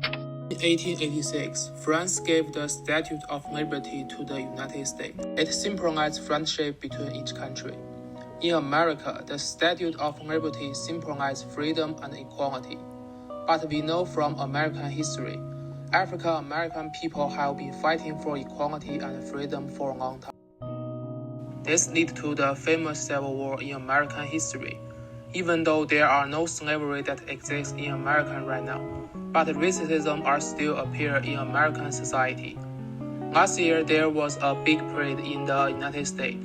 In 1886, France gave the Statue of Liberty to the United States. It symbolized friendship between each country. In America, the Statue of Liberty symbolized freedom and equality. But we know from American history, African American people have been fighting for equality and freedom for a long time. This led to the famous Civil War in American history, even though there are no slavery that exists in America right now. But racism are still appear in American society. Last year, there was a big parade in the United States.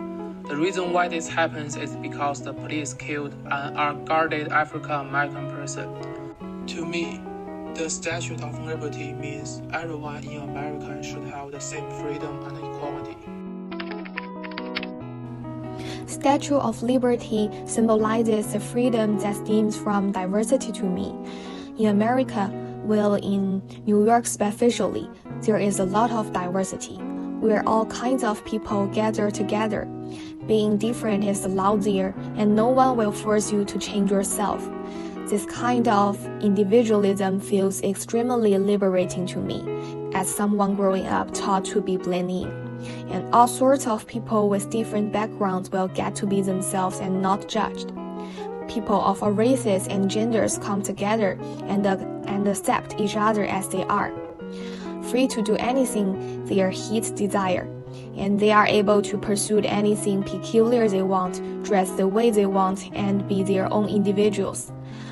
The reason why this happens is because the police killed an unguarded African American person. To me, the Statue of Liberty means everyone in America should have the same freedom and equality. Statue of Liberty symbolizes the freedom that stems from diversity to me. In America, well, in New York especially, there is a lot of diversity, where all kinds of people gather together. Being different is allowed there, and no one will force you to change yourself. This kind of individualism feels extremely liberating to me, as someone growing up taught to be blended in. And all sorts of people with different backgrounds will get to be themselves and not judged. People of all races and genders come together and accept each other as they are, free to do anything their hearts desire, and they are able to pursue anything peculiar they want, dress the way they want, and be their own individuals.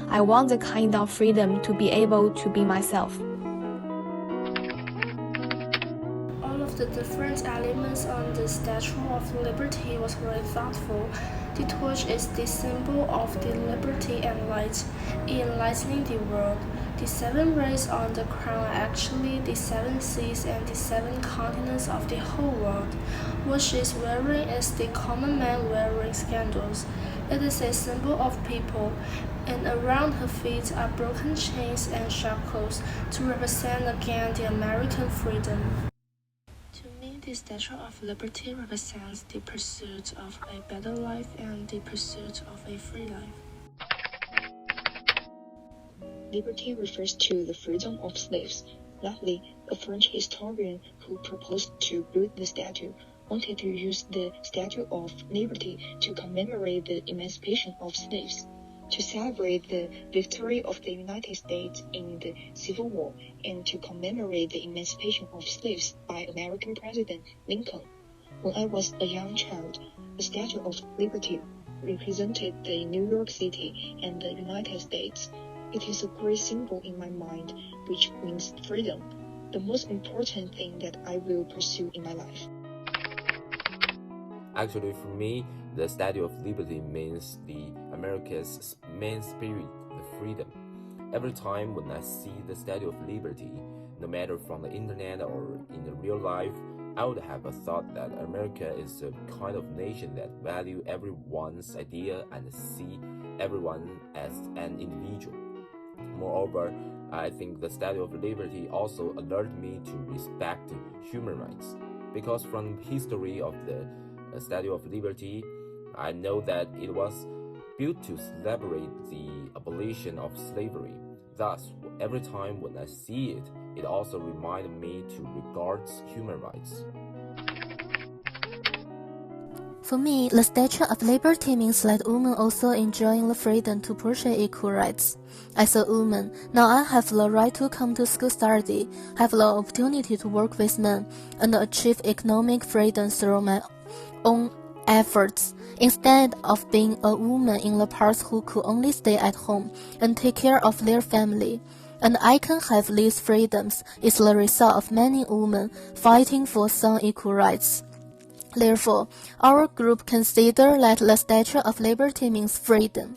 I want the kind of freedom to be able to be myself. All of the different elements on the Statue of Liberty was very thoughtful. The torch is the symbol of the liberty and light, enlightening the world. The 7 rays on the crown are actually the 7 seas and the 7 continents of the whole world. What she is wearing is the common man wearing sandals. It is a symbol of people, and around her feet are broken chains and shackles to represent again the American freedom. To me, the Statue of Liberty represents the pursuit of a better life and the pursuit of a free life. Liberty refers to the freedom of slaves. Luckily, a French historian who proposed to build the statue wanted to use the Statue of Liberty to commemorate the emancipation of slaves, to celebrate the victory of the United States in the Civil War, and to commemorate the emancipation of slaves by American President Lincoln. When I was a young child, the Statue of Liberty represented the New York City and the United States. It is a great symbol in my mind, which means freedom, the most important thing that I will pursue in my life. Actually, for me, the Statue of Liberty means the America's main spirit, the freedom. Every time when I see the Statue of Liberty, no matter from the internet or in the real life, I would have a thought that America is a kind of nation that value everyone's idea and see everyone as an individual. Moreover, I think the Statue of Liberty also alerted me to respect human rights, because from the history of the Statue of Liberty, I know that it was built to celebrate the abolition of slavery. Thus, every time when I see it, it also reminded me to regard human rights. For me, the Statue of Liberty means that women also enjoying the freedom to pursue equal rights. As a woman, now I have the right to come to school study, have the opportunity to work with men, and achieve economic freedom through my own efforts, instead of being a woman in the past who could only stay at home and take care of their family. And I can have these freedoms is the result of many women fighting for some equal rights. Therefore, our group consider that the Statue of Liberty means freedom.